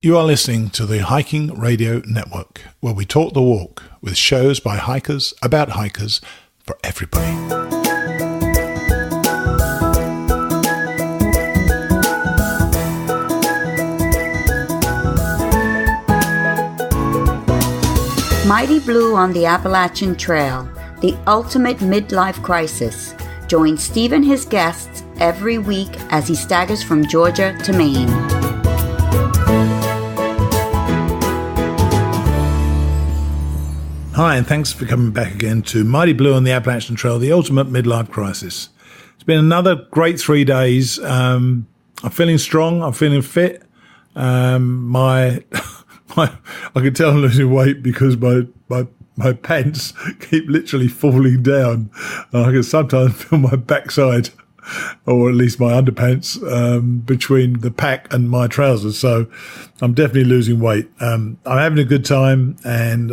You are listening to the Hiking Radio Network, where we talk the walk with shows by hikers, about hikers, for everybody. Mighty Blue on the Appalachian Trail, the ultimate midlife crisis. Join Steve and his guests every week as he staggers from Georgia to Maine. Hi, and thanks for coming back again to Mighty Blue on the Appalachian Trail, the ultimate midlife crisis. It's been another great 3 days. I'm feeling strong. I'm feeling fit. I can tell I'm losing weight because my pants keep literally falling down. I can sometimes feel my backside, or at least my underpants, between the pack and my trousers. So I'm definitely losing weight. I'm having a good time, and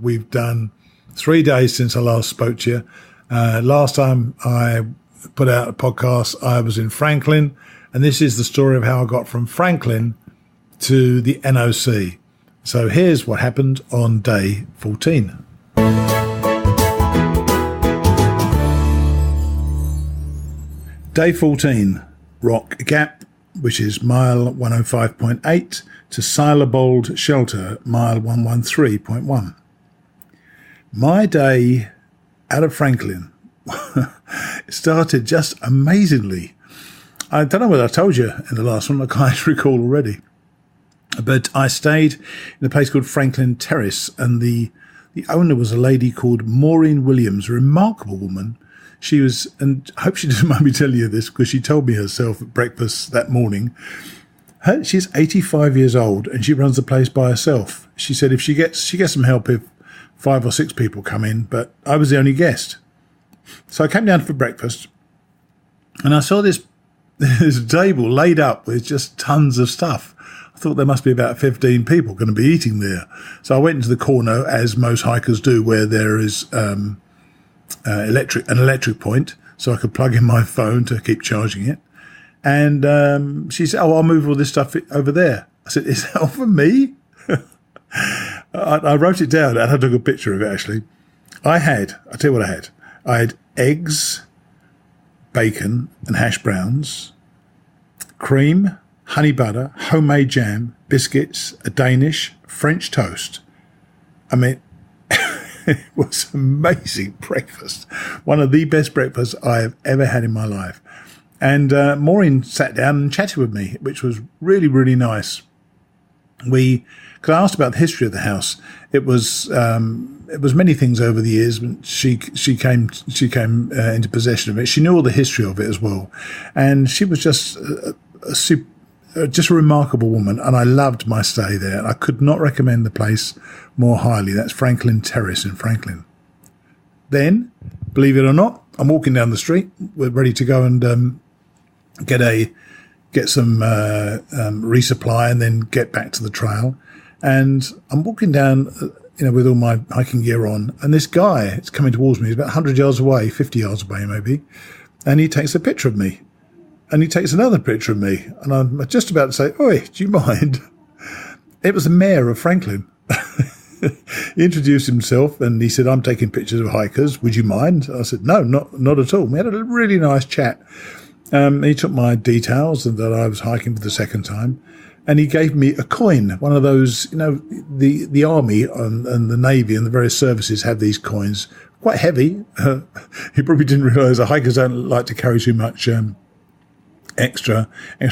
we've done 3 days since I last spoke to you. Last time I put out a podcast, I was in Franklin, and this is the story of how I got from Franklin to the NOC. So here's what happened on day 14. Day 14, Rock Gap, which is mile 105.8, to Sala Bald Shelter, mile 113.1. My day out of Franklin started just amazingly. I don't know whether I told you in the last one, I can't recall already. But I stayed in a place called Franklin Terrace, and the owner was a lady called Maureen Williams, a remarkable woman. She was, and I hope she doesn't mind me telling you this, because she told me herself at breakfast that morning. She's 85 years old, and she runs the place by herself. She said if she gets some help if 5 or 6 people come in, but I was the only guest. So I came down for breakfast, and I saw this table laid up with just tons of stuff. I thought there must be about 15 people going to be eating there. So I went into the corner, as most hikers do, where there is an electric point, so I could plug in my phone to keep charging it. And she said, I'll move all this stuff over there. I said, is that all for me? I wrote it down, and I took a picture of it, actually. I'll tell you what I had. I had eggs, bacon and hash browns, cream, honey butter, homemade jam, biscuits, a Danish, French toast. I mean, it was amazing breakfast. One of the best breakfasts I have ever had in my life. And Maureen sat down and chatted with me, which was really, really nice. Because I asked about the history of the house. It was many things over the years. She came into possession of it. She knew all the history of it as well, and she was just just a remarkable woman, and I loved my stay there. I could not recommend the place more highly. That's Franklin Terrace in Franklin. Then, believe it or not, I'm walking down the street. We're ready to go and get some resupply and then get back to the trail. And I'm walking down, with all my hiking gear on, and this guy is coming towards me. He's about 100 yards away, 50 yards away maybe, and he takes a picture of me. And he takes another picture of me, and I'm just about to say, "Oi, do you mind?" It was the mayor of Franklin. He introduced himself, and he said, "I'm taking pictures of hikers. Would you mind?" I said, "No, not at all." We had a really nice chat. He took my details and that I was hiking for the second time, and he gave me a coin, one of those, the army and the navy and the various services have these coins, quite heavy. He probably didn't realise that hikers don't like to carry too much extra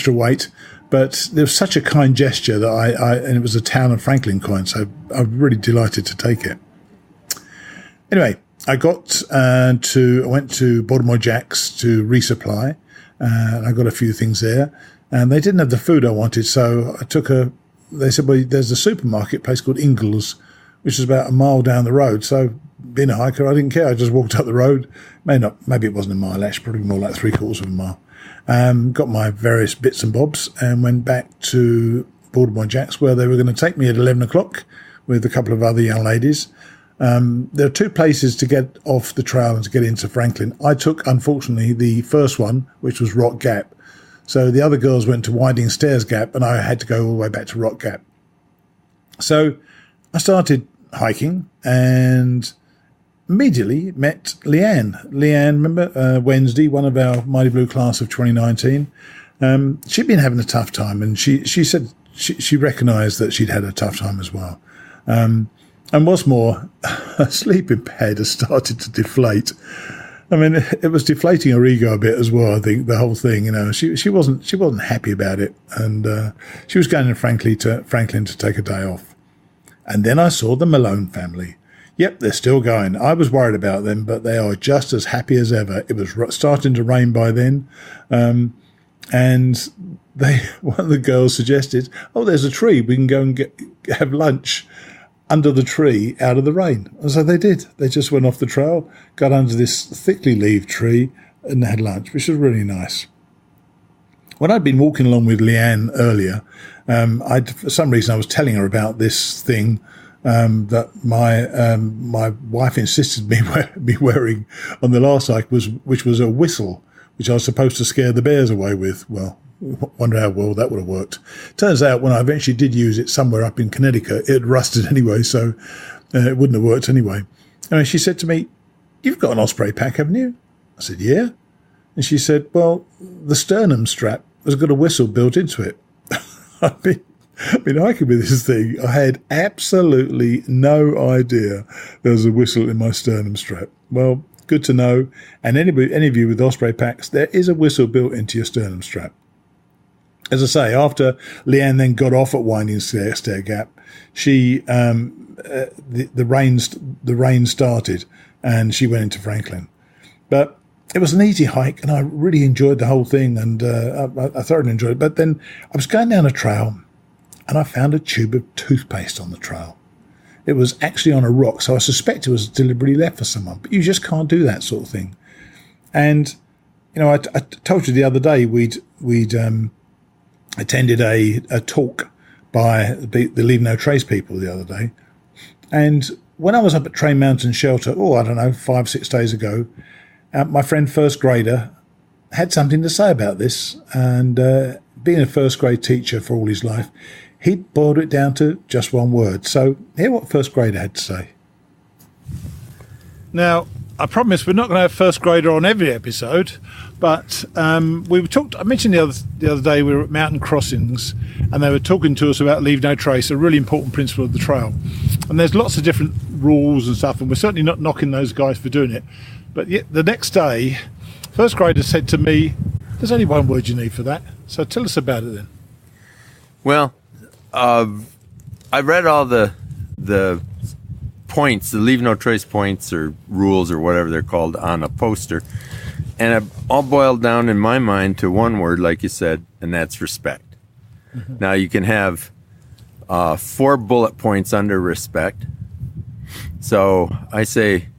weight, but there was such a kind gesture that and it was a town of Franklin coin, so I'm really delighted to take it. Anyway, I went to Baltimore Jack's to resupply, and I got a few things there, and they didn't have the food I wanted, so they said, well, there's a supermarket place called Ingles, which is about a mile down the road. So being a hiker, I didn't care. I just walked up the road. Maybe it wasn't a mile, actually, probably more like 3/4 of a mile. Got my various bits and bobs and went back to Baltimore Jack's, where they were going to take me at 11 o'clock with a couple of other young ladies. There are 2 places to get off the trail and to get into Franklin. I took, unfortunately, the first one, which was Rock Gap. So the other girls went to Winding Stairs Gap, and I had to go all the way back to Rock Gap. So I started hiking and immediately met Leanne. Leanne, remember, Wednesday, one of our Mighty Blue class of 2019. She'd been having a tough time, and she said she recognised that she'd had a tough time as well. And what's more, her sleeping pad has started to deflate. I mean, it was deflating her ego a bit as well. I think the whole thing, she wasn't happy about it, and she was going to Franklin to take a day off. And then I saw the Malone family. Yep, they're still going. I was worried about them, but they are just as happy as ever. It was starting to rain by then, and one of the girls suggested, "Oh, there's a tree. We can go and have lunch under the tree out of the rain." And so they did. They just went off the trail, got under this thickly leaved tree, and had lunch, which was really nice. When I'd been walking along with Leanne earlier, for some reason I was telling her about this thing that my wife insisted me wearing on the last hike, which was a whistle, which I was supposed to scare the bears away with. Well, wonder how well that would have worked. Turns out when I eventually did use it somewhere up in Connecticut, it rusted anyway, so it wouldn't have worked anyway. And she said to me, "You've got an osprey pack, haven't you?" I said, "Yeah." And she said, "Well, the sternum strap has got a whistle built into it." I've been hiking with this thing. I had absolutely no idea there was a whistle in my sternum strap. Well, good to know. And any of you with osprey packs, there is a whistle built into your sternum strap. As I say, after Leanne then got off at Winding Stair Gap, she the rain started, and she went into Franklin. But it was an easy hike, and I really enjoyed the whole thing, and I thoroughly enjoyed it. But then I was going down a trail, and I found a tube of toothpaste on the trail. It was actually on a rock, so I suspect it was deliberately left for someone. But you just can't do that sort of thing. And I told you the other day we'd attended a talk by the Leave No Trace people the other day. And when I was up at Train Mountain Shelter, 5-6 days ago, my friend first grader had something to say about this. And being a first grade teacher for all his life, he boiled it down to just one word. So hear what first grader had to say. Now, I promise we're not going to have first grader on every episode, but I mentioned the other day we were at Mountain Crossings, and they were talking to us about Leave No Trace, a really important principle of the trail. And there's lots of different rules and stuff, and we're certainly not knocking those guys for doing it. But yet the next day, first grader said to me, "There's only one word you need for that." So tell us about it then. Well, I read all the points, the Leave No Trace points or rules or whatever they're called on a poster, and it all boiled down in my mind to one word, like you said, and that's respect. Mm-hmm. Now you can have 4 bullet points under respect. So I say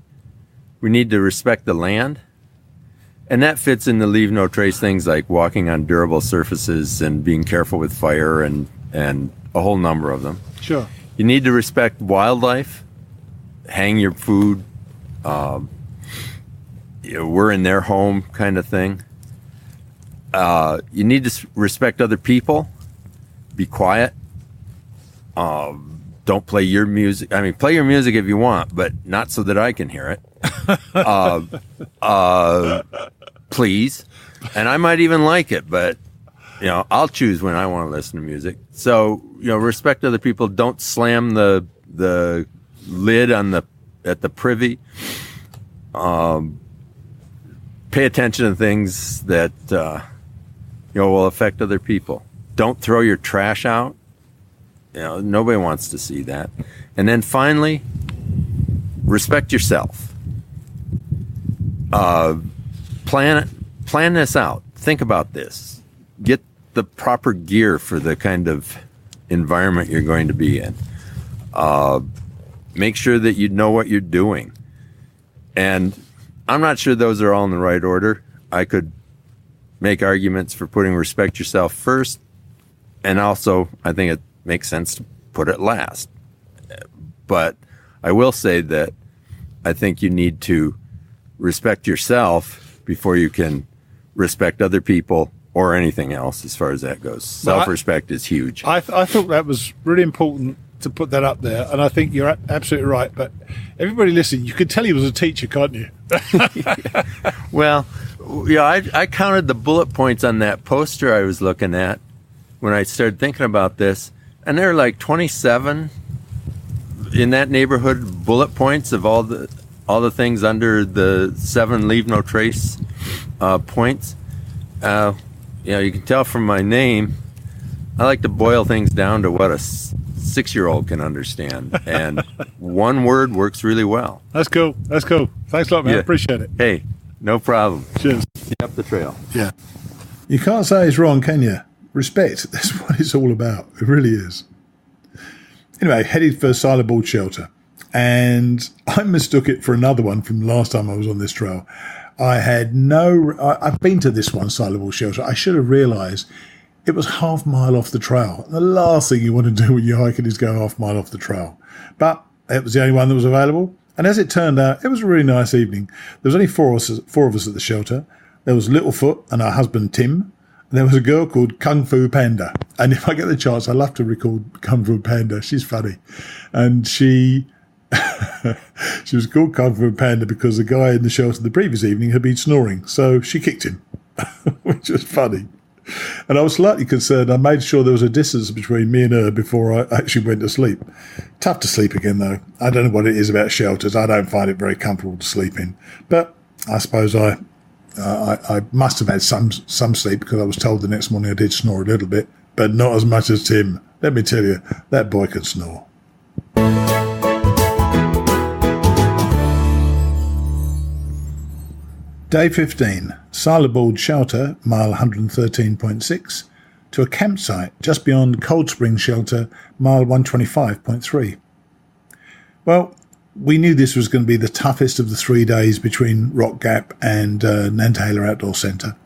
we need to respect the land, and that fits in the Leave No Trace things like walking on durable surfaces and being careful with fire and a whole number of them. Sure. You need to respect wildlife, hang your food, we're in their home kind of thing. You need to respect other people, be quiet, don't play your music. I mean, play your music if you want, but not so that I can hear it. Please. And I might even like it, but I'll choose when I want to listen to music. So, respect other people. Don't slam the lid at the privy. Pay attention to things that will affect other people. Don't throw your trash out. Nobody wants to see that. And then finally, respect yourself. Plan this out. Think about this. Get the proper gear for the kind of environment you're going to be in. Make sure that you know what you're doing. And I'm not sure those are all in the right order. I could make arguments for putting respect yourself first, and also I think it makes sense to put it last. But I will say that I think you need to respect yourself before you can respect other people or anything else as far as that goes. Self-respect is huge. I thought that was really important to put that up there, and I think you're absolutely right. But everybody listening, you could tell he was a teacher, can't you? Well, yeah, I counted the bullet points on that poster I was looking at when I started thinking about this, and there are like 27 in that neighborhood bullet points of all the things under the 7 leave no trace points. You can tell from my name, I like to boil things down to what a 6-year-old can understand, and one word works really well. That's cool. Thanks a lot, man. Yeah. Appreciate it. Hey, no problem. Cheers. Up the trail. Yeah. You can't say it's wrong, can you? Respect. That's what it's all about. It really is. Anyway, headed for Sala Bald shelter, and I mistook it for another one from last time I was on this trail. I've been to this one, Sala Bald shelter. I should have realised it was half mile off the trail. The last thing you want to do when you're hiking is go half mile off the trail. But it was the only one that was available. And as it turned out, it was a really nice evening. There was only four of us at the shelter. There was Littlefoot and her husband, Tim. And there was a girl called Kung Fu Panda. And if I get the chance, I love to record Kung Fu Panda. She's funny. And she was called Kung Fu Panda because the guy in the shelter the previous evening had been snoring. So she kicked him, which was funny. And I was slightly concerned. I made sure there was a distance between me and her before I actually went to sleep. Tough to sleep again, though. I don't know what it is about shelters. I don't find it very comfortable to sleep in. But I suppose I must have had some sleep, because I was told the next morning I did snore a little bit, but not as much as Tim. Let me tell you, that boy can snore. Day 15, Sala Bald shelter, mile 113.6, to a campsite just beyond Cold Spring shelter, mile 125.3. Well, we knew this was going to be the toughest of the 3 days between Rock Gap and Nantahala Outdoor Center.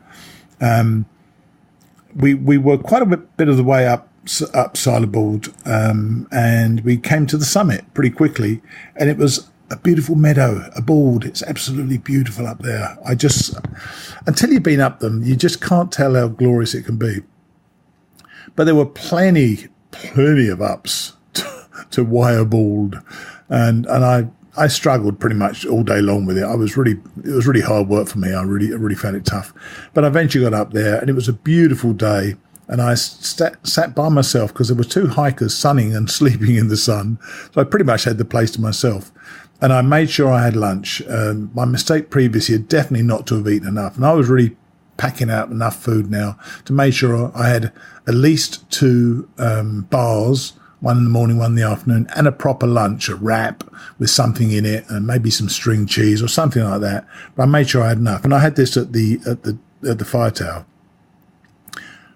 We were quite a bit of the way up Sala Bald, and we came to the summit pretty quickly, and it was a beautiful meadow, a bald. It's absolutely beautiful up there. Until you've been up them, you just can't tell how glorious it can be. But there were plenty of ups to Wire Bald, and I struggled pretty much all day long with it. It was really hard work for me. I really found it tough. But I eventually got up there, and it was a beautiful day. And I sat by myself because there were 2 hikers sunning and sleeping in the sun. So I pretty much had the place to myself. And I made sure I had lunch. My mistake previously had definitely not to have eaten enough. And I was really packing out enough food now to make sure I had at least 2 bars, one in the morning, one in the afternoon, and a proper lunch, a wrap with something in it, and maybe some string cheese or something like that. But I made sure I had enough. And I had this at the fire tower.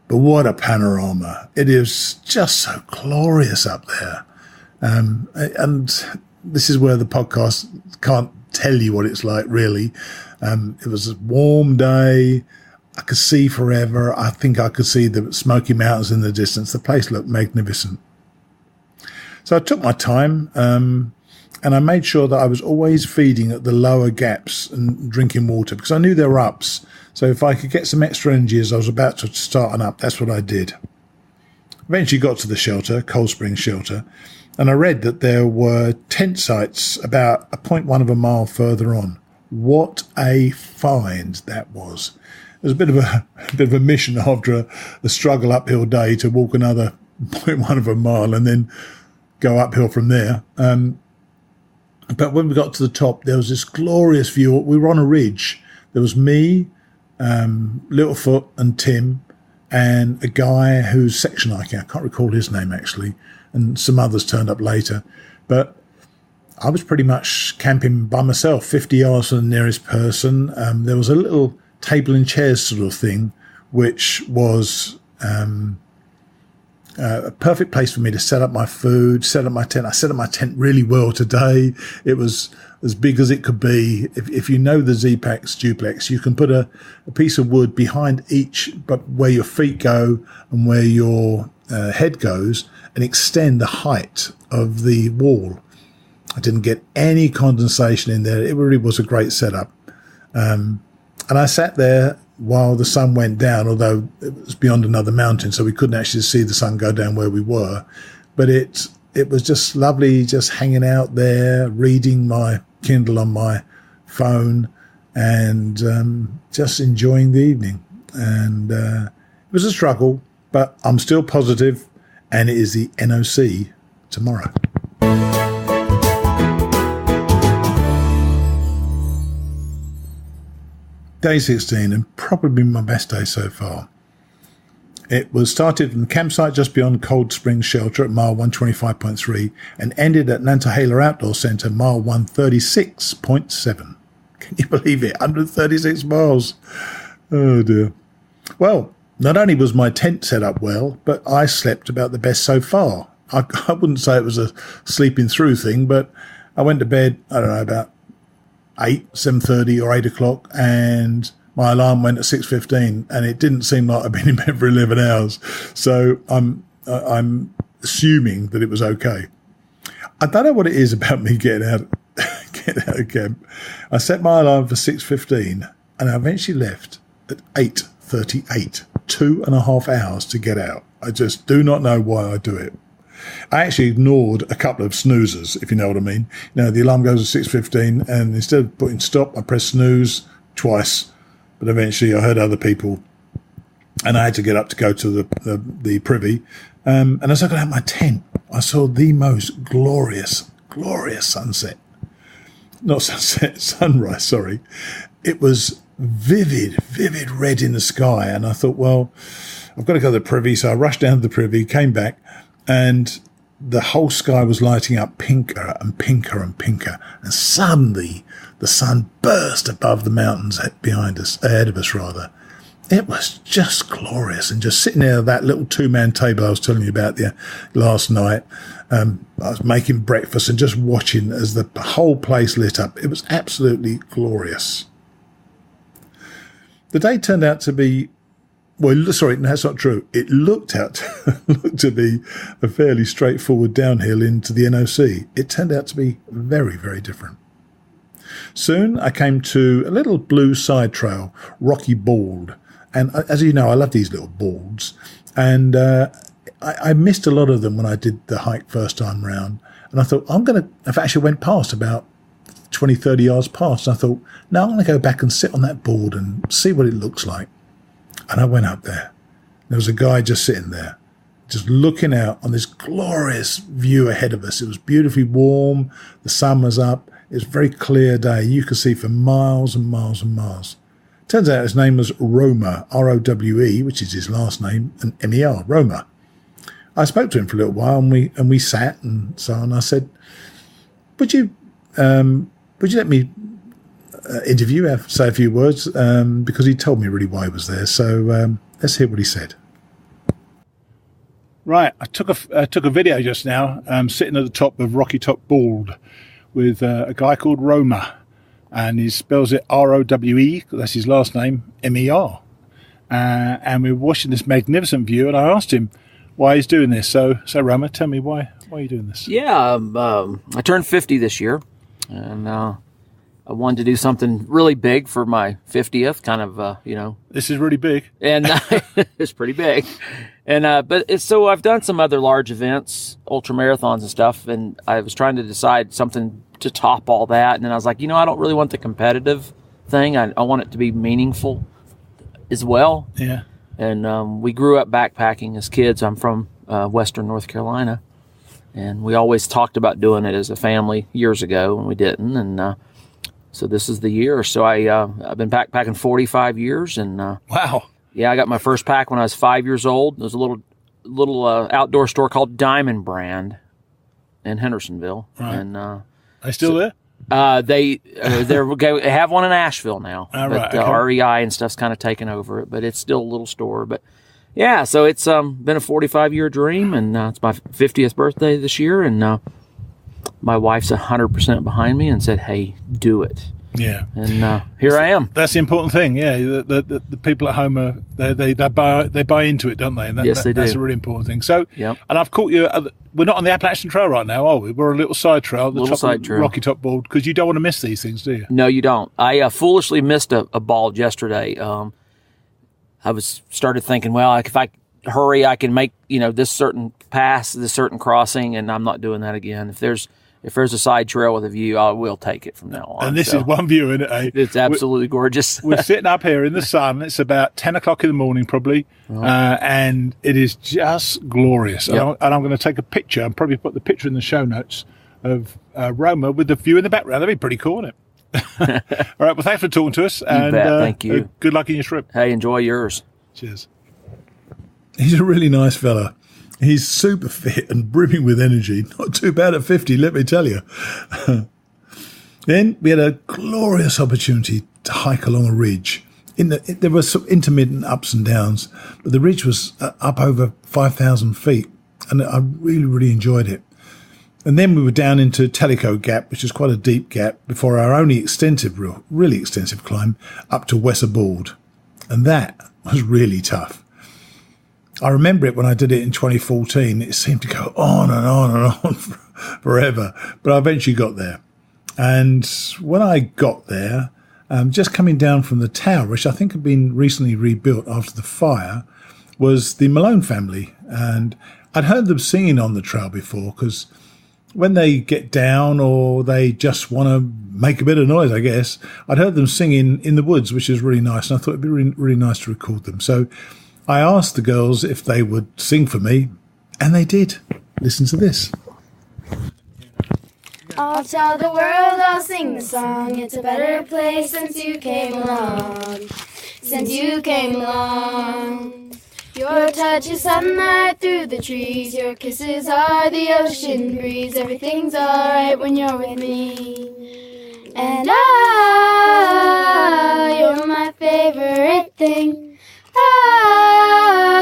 But what a panorama. It is just so glorious up there. And this is where the podcast can't tell you what it's like, really. It was a warm day. I could see forever. I think I could see the Smoky Mountains in the distance. The place looked magnificent. So I took my time, and I made sure that I was always feeding at the lower gaps and drinking water, because I knew there were ups. So if I could get some extra energy as I was about to start an up, that's what I did. Eventually got to the shelter, Cold Spring shelter, and I read that there were tent sites about 0.1 of a mile further on. What a find that was. It was a bit of a mission after a struggle uphill day to walk another 0.1 of a mile and then go uphill from there. But when we got to the top, there was this glorious view. We were on a ridge. There was me, Littlefoot and Tim, and a guy who's section hiking. I can't recall his name, actually, and some others turned up later. But I was pretty much camping by myself, 50 yards from the nearest person. There was a little table and chairs sort of thing, which was a perfect place for me to set up my food, set up my tent. I set up my tent really well today. It was as big as it could be. If you know the Z-Pax duplex, you can put a piece of wood behind each, but where your feet go and where your head goes, and extend the height of the wall. I didn't get any condensation in there. It really was a great setup. And I sat there while the sun went down, although it was beyond another mountain, so we couldn't actually see the sun go down where we were. But it was just lovely, just hanging out there, reading my Kindle on my phone, and just enjoying the evening. And it was a struggle, but I'm still positive, and it is the NOC tomorrow. Day 16, and probably my best day so far. It was started from the campsite just beyond Cold Springs Shelter at mile 125.3 and ended at Nantahala Outdoor Center, mile 136.7. Can you believe it? 136 miles. Oh, dear. Well, not only was my tent set up well, but I slept about the best so far. I wouldn't say it was a sleeping through thing, but I went to bed, I don't know, about 7:30 or 8 o'clock, and my alarm went at 6:15, and it didn't seem like I'd been in bed for 11 hours. So I'm assuming that it was okay. I don't know what it is about me getting out of camp. I set my alarm for 6:15, and I eventually left at 8:38, 2.5 hours to get out. I just do not know why I do it. I actually ignored a couple of snoozers, if you know what I mean. You know, the alarm goes at 6:15, and instead of putting stop, I pressed snooze twice. But eventually I heard other people, and I had to get up to go to the privy. And as I got out of my tent, I saw the most glorious sunset. Not sunset, sunrise, sorry. It was vivid red in the sky. And I thought, well, I've got to go to the privy. So I rushed down to the privy, came back, and the whole sky was lighting up pinker and pinker and pinker. And suddenly the sun burst above the mountains ahead of us rather. It was just glorious. And just sitting there at that little two-man table I was telling you about there last night, I was making breakfast and just watching as the whole place lit up. It was absolutely glorious. The day turned out to be, well, sorry, that's not true. It looked to be a fairly straightforward downhill into the NOC. It turned out to be very, very different. Soon I came to a little blue side trail, Rocky Bald. And as you know, I love these little balds. And I missed a lot of them when I did the hike first time round. And I thought, I actually went past about 20, 30 yards past. And I thought, now I'm going to go back and sit on that board and see what it looks like. And I went up there. There was a guy just sitting there, just looking out on this glorious view ahead of us. It was beautifully warm. The sun was up. It was a very clear day. You could see for miles and miles and miles. Turns out his name was Rowemer, R-O-W-E, which is his last name, and M-E-R, Rowemer. I spoke to him for a little while, and we sat and so on. I said, would you let me say a few words, because he told me really why he was there. So let's hear what he said. Right, I took a video just now, sitting at the top of Rocky Top Bald with a guy called Rowemer, and he spells it R-O-W-E, that's his last name, M-E-R. And we were watching this magnificent view, and I asked him why he's doing this. So Rowemer, tell me why are you doing this? Yeah, I turned 50 this year, and I wanted to do something really big for my 50th, kind of, This is really big. And it's pretty big. And so I've done some other large events, ultra marathons and stuff, and I was trying to decide something to top all that. And then I was like, I don't really want the competitive thing. I want it to be meaningful as well. Yeah. And we grew up backpacking as kids. I'm from Western North Carolina, and we always talked about doing it as a family years ago, and we didn't. And so this is the year. So I've been backpacking 45 years, and wow. Yeah, I got my first pack when I was 5 years old. There was a little outdoor store called Diamond Brand in Hendersonville, right. And they still there? They have one in Asheville now, right, but okay. REI and stuff's kind of taken over it. But it's still a little store. But yeah, so it's been a 45-year dream, and it's my 50th birthday this year, and my wife's 100% behind me and said, "Hey, do it." Yeah, and here I am. That's the important thing. Yeah, the people at home they buy into it, don't they? And yes, they do. That's a really important thing. So, yep. And I've caught you. We're not on the Appalachian Trail right now, are we? We're a little side trail, Rocky Top Bald, because you don't want to miss these things, do you? No, you don't. I foolishly missed a bald yesterday. I started thinking, well, if I hurry, I can make, this certain pass, this certain crossing, and I'm not doing that again. If there's a side trail with a view, I will take it from now on. And this is one view, isn't it? Eh? It's absolutely gorgeous. We're sitting up here in the sun. It's about 10 o'clock in the morning, probably, and it is just glorious. Yep. And I'm going to take a picture and probably put the picture in the show notes of Rowemer with the view in the background. That'd be pretty cool, wouldn't it? All right, well, thanks for talking to us. Bet. Thank you. Good luck in your trip. Hey, enjoy yours. Cheers. He's a really nice fella. He's super fit and brimming with energy. Not too bad at 50, let me tell you. Then we had a glorious opportunity to hike along a ridge. There were some intermittent ups and downs, but the ridge was up over 5,000 feet, and I really, really enjoyed it. And then we were down into Teleco Gap, which is quite a deep gap, before our only really extensive climb up to Sala Bald. And that was really tough. I remember it when I did it in 2014. It seemed to go on and on and on forever, but I eventually got there. And when I got there, just coming down from the tower, which I think had been recently rebuilt after the fire, was the Malone family. And I'd heard them singing on the trail before, because when they get down or they just want to make a bit of noise, I guess, I'd heard them singing in the woods, which is really nice. And I thought it'd be really, really nice to record them. So I asked the girls if they would sing for me, and they did. Listen to this. I'll tell the world, I'll sing the song. It's a better place since you came along. Since you came along. Your touch is sunlight through the trees. Your kisses are the ocean breeze. Everything's alright when you're with me. And you're my favorite thing. Oh,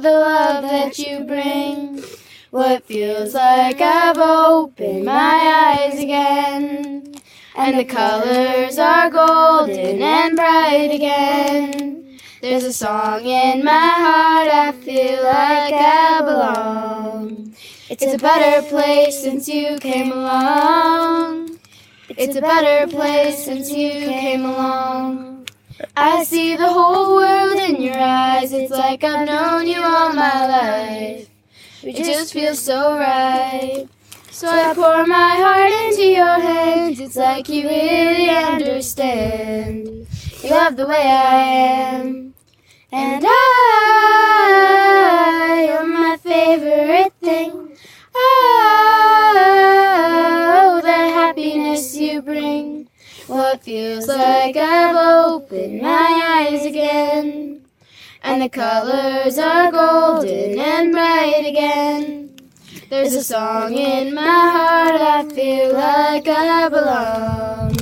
the love that you bring. What feels like I've opened my eyes again. And the colors are golden and bright again. There's a song in my heart, I feel like I belong. It's a better place since you came along. It's a better place since you came along. I see the whole world in your eyes. It's like I've known you all my life. It just feels so right. So I pour my heart into your hands. It's like you really understand. You love the way I am. And you're my favorite thing. Oh, the happiness you bring. What feels like I've opened my eyes again. And the colors are golden and bright again. There's a song in my heart, I feel like I belong.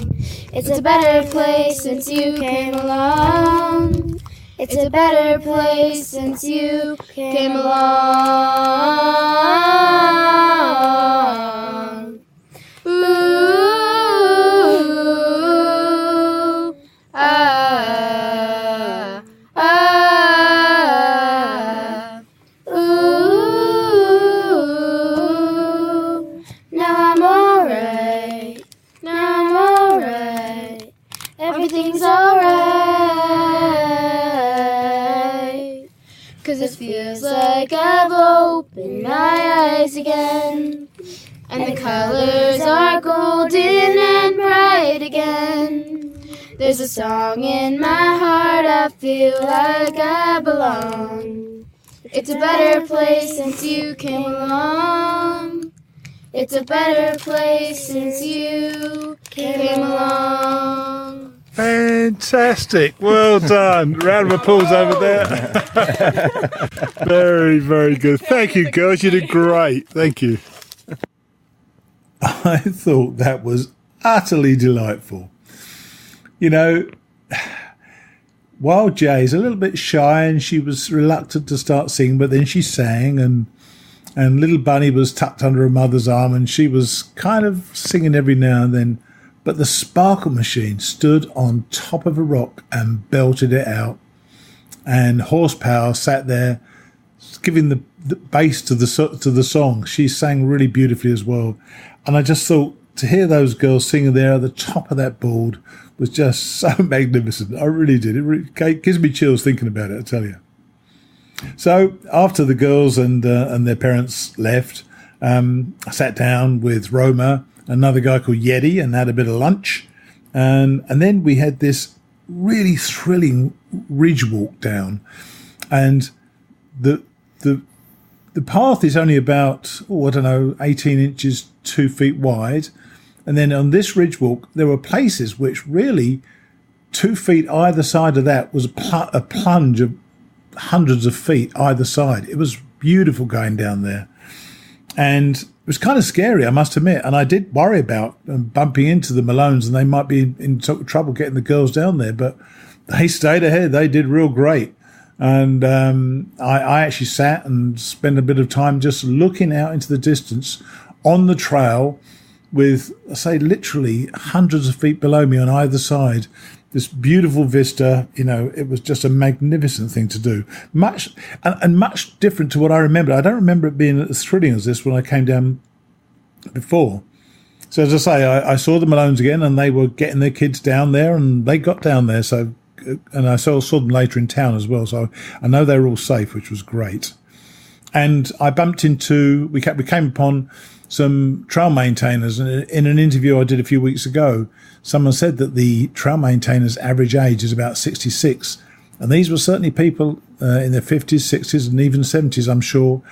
It's a better place since you came along. It's a better place since you came along. Ooh, ooh. Now I'm alright. Now I'm alright. Everything's alright. 'Cause it feels like I've opened my eyes again. And the colors are golden and bright again. There's a song in my heart, I feel like I belong. It's a better place since you came along. It's a better place since you came along. Fantastic. Well done. Round of applause over there. Very, very good. Thank you, girls. You did great. Thank you. I thought that was utterly delightful. You know, while Jay's a little bit shy and she was reluctant to start singing, but then she sang, and little Bunny was tucked under her mother's arm and she was kind of singing every now and then. But the sparkle machine stood on top of a rock and belted it out. And Horsepower sat there giving the bass to the song. She sang really beautifully as well. And I just thought to hear those girls singing there at the top of that board was just so magnificent. I really did. It really gives me chills thinking about it, I tell you. So after the girls and their parents left, I sat down with Rowemer, another guy called Yeti, and had a bit of lunch. And then we had this really thrilling ridge walk down. And the path is only about, 18 inches, 2 feet wide. And then on this ridge walk, there were places which really 2 feet either side of that was a plunge of hundreds of feet either side. It was beautiful going down there. And it was kind of scary, I must admit. And I did worry about bumping into the Malones, and they might be in trouble getting the girls down there. But they stayed ahead. They did real great. And I actually sat and spent a bit of time just looking out into the distance on the trail with, I say, literally hundreds of feet below me on either side. This beautiful vista, it was just a magnificent thing to do. Much different to what I remember. I don't remember it being as thrilling as this when I came down before. So as I say, I saw the Malones again, and they were getting their kids down there, and they got down there. So, and I saw them later in town as well. So I know they were all safe, which was great. And I bumped into, we came upon some trail maintainers. And in an interview I did a few weeks ago, someone said that the trail maintainers' average age is about 66. And these were certainly people in their 50s, 60s, and even 70s, I'm sure,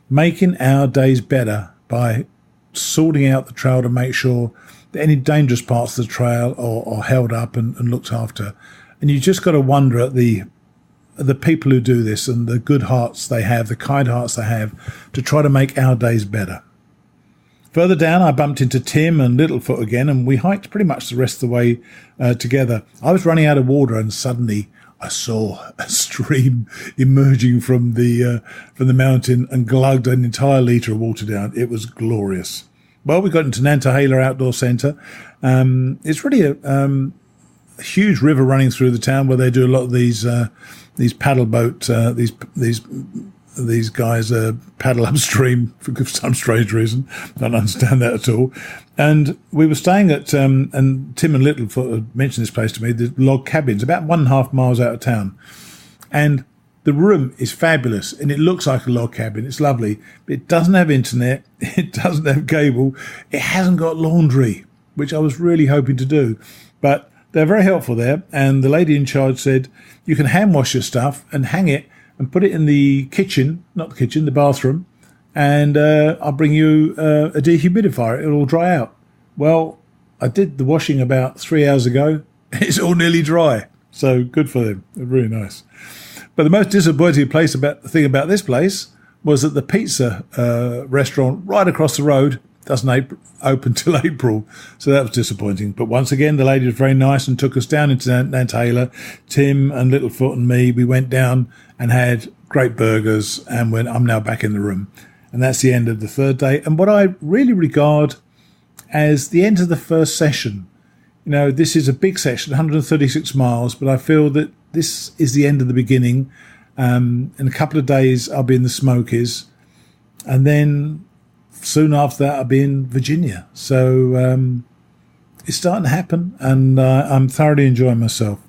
making our days better by sorting out the trail to make sure that any dangerous parts of the trail are held up and looked after. And you just got to wonder at the people who do this and the good hearts they have, the kind hearts they have to try to make our days better. Further down, I bumped into Tim and Littlefoot again, and we hiked pretty much the rest of the way together. I was running out of water, and suddenly I saw a stream emerging from the mountain and glugged an entire litre of water down. It was glorious. Well, we got into Nantahala Outdoor Center. It's really a huge river running through the town where they do a lot of these paddle boat, these guys paddle upstream for some strange reason. Don't understand that at all. And we were staying at, and Tim and Littlefoot had mentioned this place to me, the log cabins, about 1.5 miles out of town. And the room is fabulous, and it looks like a log cabin. It's lovely. But it doesn't have internet. It doesn't have cable. It hasn't got laundry, which I was really hoping to do. But they're very helpful there. And the lady in charge said, you can hand wash your stuff and hang it and put it in the kitchen, not the kitchen, the bathroom, and I'll bring you a dehumidifier. It'll all dry out. Well, I did the washing about 3 hours ago. It's all nearly dry. So good for them. They're really nice. But the most disappointing thing about this place was that the pizza restaurant right across the road doesn't open till April. So that was disappointing. But once again, the lady was very nice and took us down into Nantahala. Tim and Littlefoot and me, we went down and had great burgers, and I'm now back in the room. And that's the end of the third day. And what I really regard as the end of the first session, this is a big session, 136 miles, but I feel that this is the end of the beginning. In a couple of days, I'll be in the Smokies. And then soon after that, I'll be in Virginia. So it's starting to happen, and I'm thoroughly enjoying myself.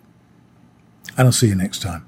And I'll see you next time.